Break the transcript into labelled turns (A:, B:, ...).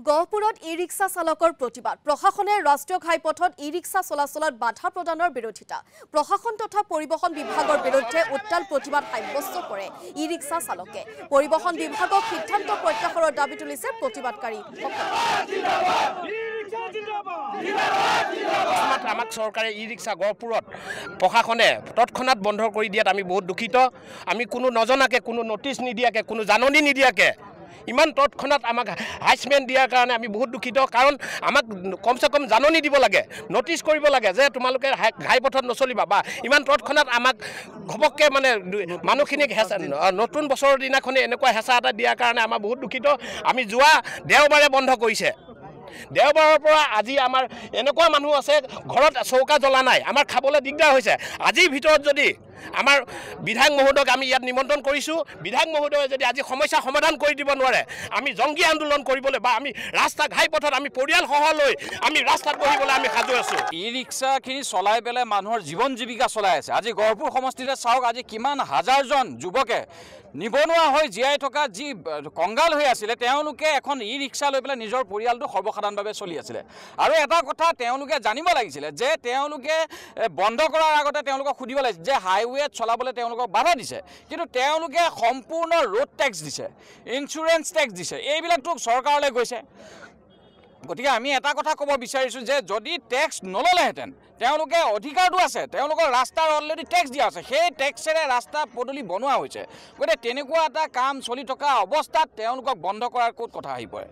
A: গহপুৰত ই-ৰিক্সা চালকৰ প্ৰতিবাদ প্ৰশাসনে ৰাষ্ট্ৰীয় ঘাইপথত ই-ৰিক্সা চলাচলত বাধা প্ৰদানৰ বিৰোধিতা প্ৰশাসন তথা পৰিবহণ বিভাগৰ বিৰুদ্ধে উত্তাল প্ৰতিবাদ সাব্যস্ত কৰে ই-ৰিক্সা চালকে পৰিবহণ বিভাগক সিদ্ধান্ত প্ৰত্যাহাৰৰ দাবী তুলিছে প্ৰতিবাদকাৰীসকলে
B: আমাক চৰকাৰে ই-ৰিক্সা গহপুৰত প্ৰশাসনে তৎক্ষণাত বন্ধ কৰি দিয়াত আমি বহুত দুখিত আমি কোনো নজনাকে কোনো নটিচ নিদিয়াকে কোনো জাননী নিদিয়াকে ইমান তৎক্ষণাত আমাক হাইছমেণ্ট দিয়াৰ কাৰণে আমি বহুত দুখিত কাৰণ আমাক কমসে কম জাননী দিব লাগে নটিচ কৰিব লাগে যে তোমালোকে ঘাইপথত নচলিবা বা ইমান তৎক্ষণাত আমাক ঘপককে মানে মানুহখিনিক নতুন বছৰৰ দিনাখনে এনেকুৱা হেঁচা এটা দিয়াৰ কাৰণে আমাৰ বহুত দুখিত আমি যোৱা দেওবাৰে বন্ধ কৰিছে দেওবাৰৰ পৰা আজি আমাৰ এনেকুৱা মানুহ আছে ঘৰত চৌকা জ্বলা নাই আমাৰ খাবলৈ দিগদাৰ হৈছে আজিৰ ভিতৰত যদি আমাৰ বিধায়ক মহোদয়ক আমি ইয়াত নিমন্ত্ৰণ কৰিছোঁ বিধায়ক মহোদয়ে যদি আজি সমস্যা সমাধান কৰি দিব নোৱাৰে আমি জংগী আন্দোলন কৰিবলৈ বা আমি ৰাস্তা ঘাইপথত আমি পৰিয়ালসহ লৈ আমি ৰাস্তাত বহিবলৈ আমি সাজু আছোঁ
C: ই-ৰিক্সাখিনি চলাই পেলাই মানুহৰ জীৱন জীৱিকা চলাই আছে আজি গহপুৰ সমষ্টিতে চাওক আজি কিমান হাজাৰজন যুৱকে নিবনুৱা হৈ জীয়াই থকা যি কংগাল হৈ আছিলে তেওঁলোকে এখন ই-ৰিক্সা লৈ পেলাই নিজৰ পৰিয়ালটো সৰ্বসাধাৰণভাৱে চলি আছিলে আৰু এটা কথা তেওঁলোকে জানিব লাগিছিলে যে তেওঁলোকে বন্ধ কৰাৰ আগতে তেওঁলোকক সুধিব লাগিছিল যে হাইৱেত চলাবলৈ তেওঁলোকক বাধা দিছে কিন্তু তেওঁলোকে সম্পূৰ্ণ ৰোড টেক্স দিছে ইঞ্চুৰেঞ্চ টেক্স দিছে এইবিলাকতো চৰকাৰলৈ গৈছে গতিকে আমি এটা কথা ক'ব বিচাৰিছোঁ যে যদি টেক্স নল'লেহেঁতেন তেওঁলোকে অধিকাৰটো আছে তেওঁলোকৰ ৰাস্তাৰ অলৰেডি টেক্স দিয়া আছে সেই টেক্সেৰে ৰাস্তা পদূলি বনোৱা হৈছে গতিকে তেনেকুৱা এটা কাম চলি থকা অৱস্থাত তেওঁলোকক বন্ধ কৰাৰ ক'ত কথা আহি পৰে